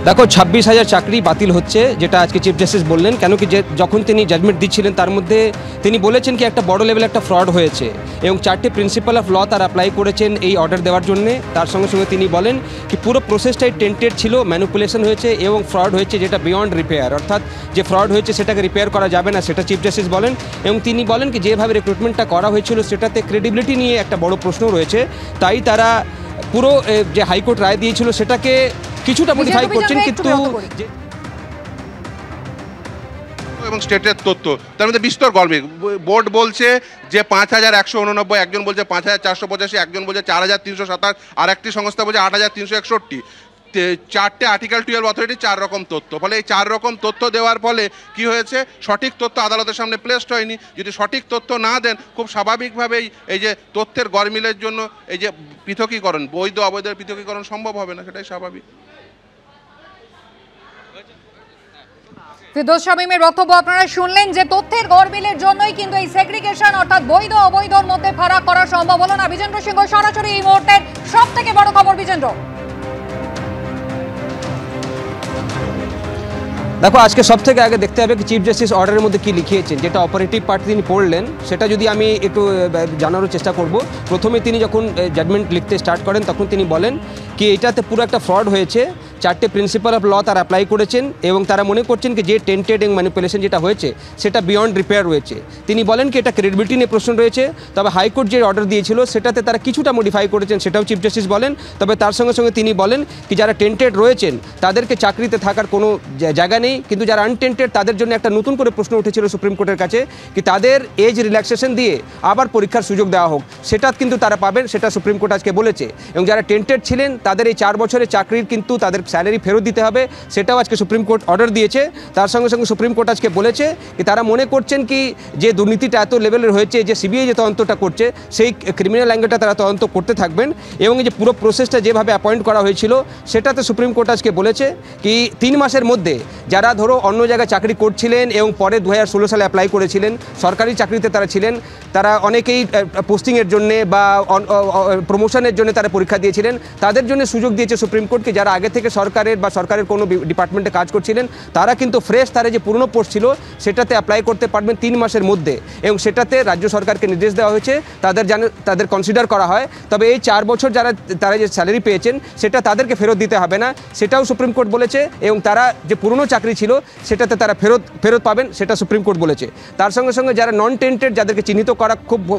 দেখো 26,000 চাকরি বাতিল হচ্ছে, যেটা আজকে চিফ জাস্টিস বললেন। কেন কি যে যখন তিনি জাজমেন্ট দিচ্ছিলেন তার মধ্যে তিনি বলেছেন কি একটা বড় লেভেলে একটা ফ্রড হয়েছে এবং 4টে প্রিন্সিপাল অফ ল তারা অ্যাপ্লাই করেছেন এই অর্ডার দেওয়ার জন্যে। তার সঙ্গে সঙ্গে তিনি বলেন কি পুরো প্রসেসটাই টেন্টেড ছিল, ম্যানিপুলেশন হয়েছে এবং ফ্রড হয়েছে যেটা বিয়ন্ড রিপেয়ার, অর্থাৎ যে ফ্রড হয়েছে সেটাকে রিপেয়ার করা যাবে না, সেটা চিফ জাস্টিস বলেন। এবং তিনি বলেন কি যেভাবে রিক্রুটমেন্টটা করা হয়েছিল সেটাতে ক্রেডিবিলিটি নিয়ে একটা বড় প্রশ্ন রয়েছে, তাই তারা পুরো যে হাইকোর্ট রায় দিয়েছিল সেটাকে কিছুটা মডিফাই করছেন। কিন্তু এবং স্টেটের তথ্য তার মধ্যে বিস্তর গল্পে বোর্ড বলছে যে 5,189, একজন বলছে 5,485, একজন বলছে 4,327, আর একটি সংস্থা বলছে 8,361। 4টে আর্টিকেল 12 অথরিটি 4 রকম তথ্য, ফলে এই 4 রকম তথ্য দেওয়ার ফলে কি হয়েছে, সঠিক তথ্য আদালতের সামনে প্লেসড হয়নি। যদি সঠিক তথ্য না দেন খুব স্বাভাবিকভাবেই এই যে তথ্যের গরমিলের জন্য এই যে পৃথকীকরণ, বৈধ অবৈধের পৃথকীকরণ সম্ভব হবে না, সেটাই স্বাভাবিক। ফিরদৌস শামীমের বক্তব্য আপনারা শুনলেন যে তথ্যের গরমিলের জন্যই কিন্তু এই সেগ্রিগেশন অর্থাৎ বৈধ অবৈধর মধ্যে ফারাক করা সম্ভব হলো না। বিজেন্দ্র সিংহ সরাসরি এই মুহূর্তের সব থেকে বড় খবর। বিজেন্দ্র, দেখো আজকে সব থেকে আগে দেখতে হবে কি চিফ জাস্টিস অর্ডারের মধ্যে কি লিখিয়েছেন, যেটা অপারেটিভ পার্ট তিনি পড়লেন সেটা যদি আমি একটু জানানোর চেষ্টা করব। প্রথমে তিনি যখন জাজমেন্ট লিখতে স্টার্ট করেন তখন তিনি বলেন কি এটাতে পুরো একটা ফ্রড হয়েছে, 4টে প্রিন্সিপাল অফ ল তারা অ্যাপ্লাই করেছেন এবং তারা মনে করছেন কি যে টেন্টেড এবং ম্যানিপুলেশন যেটা হয়েছে সেটা বিয়ন্ড রিপেয়ার রয়েছে। তিনি বলেন কি এটা ক্রেডিবিলিটি নিয়ে প্রশ্ন রয়েছে, তবে হাইকোর্ট যে অর্ডার দিয়েছিল সেটাতে তারা কিছুটা মডিফাই করেছেন, সেটাও চিফ জাস্টিস বলেন। তবে তার সঙ্গে সঙ্গে তিনি বলেন কি যারা টেন্টেড রয়েছেন তাদেরকে চাকরিতে থাকার কোনো জায়গা নেই, কিন্তু যারা আনটেন্টেড তাদের জন্য একটা নতুন করে প্রশ্ন উঠেছিল সুপ্রিম কোর্টের কাছে কি তাদের এজ রিল্যাক্সেশন দিয়ে আবার পরীক্ষার সুযোগ দেওয়া হোক, সেটা কিন্তু তারা পাবেন, সেটা সুপ্রিম কোর্ট আজকে বলেছে। এবং যারা টেন্টেড ছিলেন তাদের এই 4 বছরের চাকরির কিন্তু তাদের স্যালারি ফেরত দিতে হবে, সেটাও আজকে সুপ্রিম কোর্ট অর্ডার দিয়েছে। তার সঙ্গে সঙ্গে সুপ্রিম কোর্ট আজকে বলেছে কি তারা মনে করছেন কি যে দুর্নীতিটা এত লেভেলের হয়েছে যে সিবিআই যে তদন্তটা করছে সেই ক্রিমিনাল অ্যাঙ্গেলটা তারা তদন্ত করতে থাকবেন এবং এই যে পুরো প্রসেসটা যেভাবে অ্যাপয়েন্ট করা হয়েছিল সেটাতে সুপ্রিম কোর্ট আজকে বলেছে কি 3 মাসের মধ্যে যারা ধরো অন্য জায়গায় চাকরি করছিলেন এবং পরে 2016 সালে অ্যাপ্লাই করেছিলেন, সরকারি চাকরিতে তারা ছিলেন, তারা অনেকেই পোস্টিংয়ের জন্যে বা প্রমোশনের জন্য তারা পরীক্ষা দিয়েছিলেন, তাদের জন্য সুযোগ দিয়েছে সুপ্রিম কোর্টকে। যারা আগে থেকে সরকারের বা সরকারের কোনো ডিপার্টমেন্টে কাজ করছিলেন তারা কিন্তু ফ্রেশ তারা যে পুরনো পোস্ট ছিল সেটাতে অ্যাপ্লাই করতে পারবেন 3 মাসের মধ্যে এবং সেটাতে রাজ্য সরকারকে নির্দেশ দেওয়া হয়েছে তাদের কনসিডার করা হয়। তবে এই 4 বছর তারা যে স্যালারি পেয়েছেন সেটা তাদেরকে ফেরত দিতে হবে না, সেটাও সুপ্রিম কোর্ট বলেছে। এবং তারা যে পুরনো চাকরি ছিল সেটাতে তারা ফেরত পাবেন, সেটা সুপ্রিম কোর্ট বলেছে। তার সঙ্গে সঙ্গে যারা নন টেন্টেড যাদেরকে চিহ্নিত করা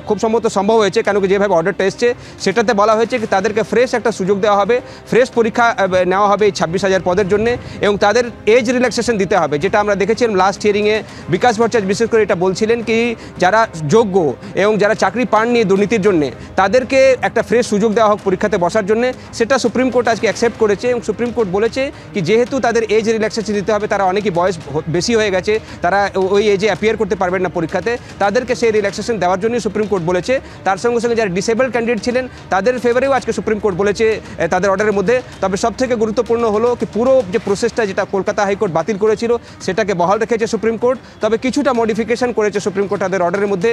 খুব সম্ভবত সম্ভব হয়েছে, কেন কি যেভাবে অর্ডারটা এসছে সেটাতে বলা হয়েছে কি তাদেরকে ফ্রেশ একটা সুযোগ দেওয়া হবে, ফ্রেশ পরীক্ষা নেওয়া হবে এই 26,000 পদের জন্য এবং তাদের এজ রিল্যাক্সেশন দিতে হবে, যেটা আমরা দেখেছিলাম লাস্ট হিয়ারিংয়ে বিকাশ ভট্টাচার্য বিশেষ করে এটা বলছিলেন কি যারা যোগ্য এবং যারা চাকরি পাননি দুর্নীতির জন্য তাদেরকে একটা ফ্রেশ সুযোগ দেওয়া হোক পরীক্ষাতে বসার জন্য, সেটা সুপ্রিম কোর্ট আজকে অ্যাকসেপ্ট করেছে। এবং সুপ্রিম কোর্ট বলেছে কি যেহেতু তাদের এজ রিল্যাক্সেশন দিতে হবে, তারা অনেকেই বয়স বেশি হয়ে গেছে, তারা ওই এজে অ্যাপিয়ার করতে পারবেন না পরীক্ষাতে, তাদেরকে সেই রিল্যাক্সেশন দেওয়ার জন্যই সুপ্রিম কোর্ট বলেছে। তার সঙ্গে সঙ্গে যারা ডিসেবল ক্যান্ডিডেট ছিলেন তাদের ফেভারেও আজকে সুপ্রিম কোর্ট বলেছে তাদের অর্ডারের মধ্যে। তবে সবথেকে গুরুত্বপূর্ণ হলো কি পুরো যে প্রসেসটা যেটা কলকাতা হাইকোর্ট বাতিল করেছিল সেটাকে বহাল রেখেছে সুপ্রিম কোর্ট, তবে কিছুটা মডিফিকেশন করেছে সুপ্রিম কোর্ট তাদের অর্ডারের মধ্যে।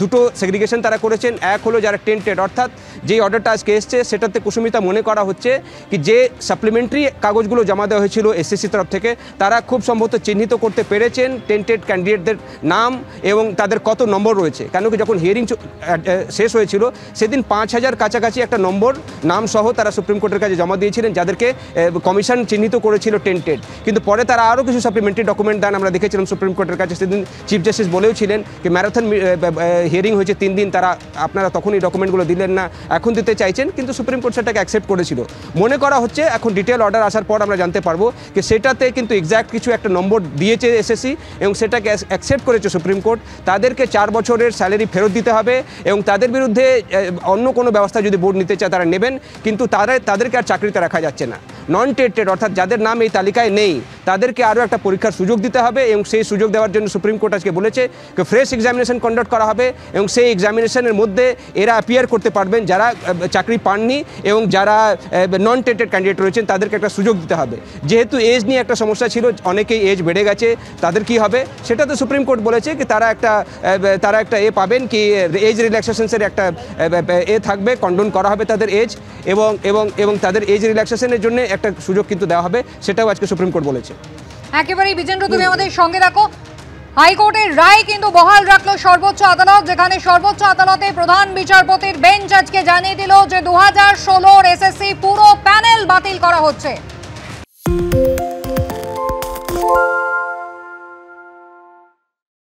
দুটো সেগ্রিগেশন তারা করেছেন, এক হলো যারা টেন্টেড, অর্থাৎ যেই অর্ডারটা আজকে এসছে সেটাতে কুসুমিতা মনে করা হচ্ছে কি যে সাপ্লিমেন্টারি কাগজগুলো জমা দেওয়া হয়েছিল এসএসসি তরফ থেকে তারা খুব সম্ভবত চিহ্নিত করতে পেরেছেন টেন্টেড ক্যান্ডিডেটদের নাম এবং তাদের কত নম্বর রয়েছে। কেন কি যখন হিয়ারিং শেষ হয়েছিল সেদিন 5,000 কাছাকাছি একটা নম্বর নাম সহ তারা সুপ্রিম কোর্টের কাছে জমা দিয়েছিলেন যাদেরকে কমিশন চিহ্নিত করেছিল টেন্টেড, কিন্তু পরে তারা আরও কিছু সাপ্লিমেন্টারি ডকুমেন্ট দেন আমরা দেখেছিলাম সুপ্রিম কোর্টের কাছে। সেদিন চিফ জাস্টিস বলেও ছিলেন কি ম্যারাথন হিয়ারিং হয়েছে 3 দিন, আপনারা তখন এই ডকুমেন্টগুলো দিলেন না, এখন দিতে চাইছেন, কিন্তু সুপ্রিম কোর্ট সেটাকে অ্যাকসেপ্ট করেছিল। মনে করা হচ্ছে এখন ডিটেল অর্ডার আসার পর আমরা জানতে পারবো যে সেটাতে কিন্তু এক্স্যাক্ট কিছু একটা নম্বর দিয়েছে এসএসসি এবং সেটাকে অ্যাকসেপ্ট করেছে সুপ্রিম কোর্ট। তাদেরকে 4 বছরের স্যালারি ফেরত দিতে হবে এবং তাদের বিরুদ্ধে অন্য কোনো ব্যবস্থা যদি বোর্ড নিতে চায় তারা নেবেন, কিন্তু তাদেরকে আর চাকরিতে রাখা যাচ্ছে না। নন টেন্টেড অর্থাৎ যাদের নাম এই তালিকায় নেই তাদেরকে আরও একটা পরীক্ষার সুযোগ দিতে হবে এবং সেই সুযোগ দেওয়ার জন্য সুপ্রিম কোর্ট আজকে বলেছে ফ্রেশ এক্সামিনেশন কন্ডাক্ট করা হবে এবং সেই এক্সামিনেশনের মধ্যে এরা অ্যাপিয়ার করতে পারবেন যারা চাকরি পাননি এবং যারা নন টেটেড ক্যান্ডিডেট রয়েছেন তাদেরকে একটা সুযোগ দিতে হবে। যেহেতু এজ নিয়ে একটা সমস্যা ছিল, অনেকেই এজ বেড়ে গেছে, তাদের কি হবে সেটা তো সুপ্রিম কোর্ট বলেছে কি তারা একটা পাবেন কি এজ রিল্যাক্সেশনসের একটা থাকবে, কন্ডোন করা হবে তাদের এজ এবং এবং এবং তাদের এজ রিল্যাক্সেশনের জন্য একটা সুযোগ কিন্তু দেওয়া হবে, সেটাও আজকে সুপ্রিম কোর্ট বলেছে। একেবারেই বিজেন্দ্র, তুমি আমাদের সঙ্গে রাখো। হাইকোর্টের রায় কিন্তু বহাল রাখলো সর্বোচ্চ আদালত, যেখানে সর্বোচ্চ আদালতে প্রধান বিচারপতির বেঞ্চ আজকে জানিয়ে দিল যে 2016 এসএসসি পুরো প্যানেল বাতিল করা হচ্ছে।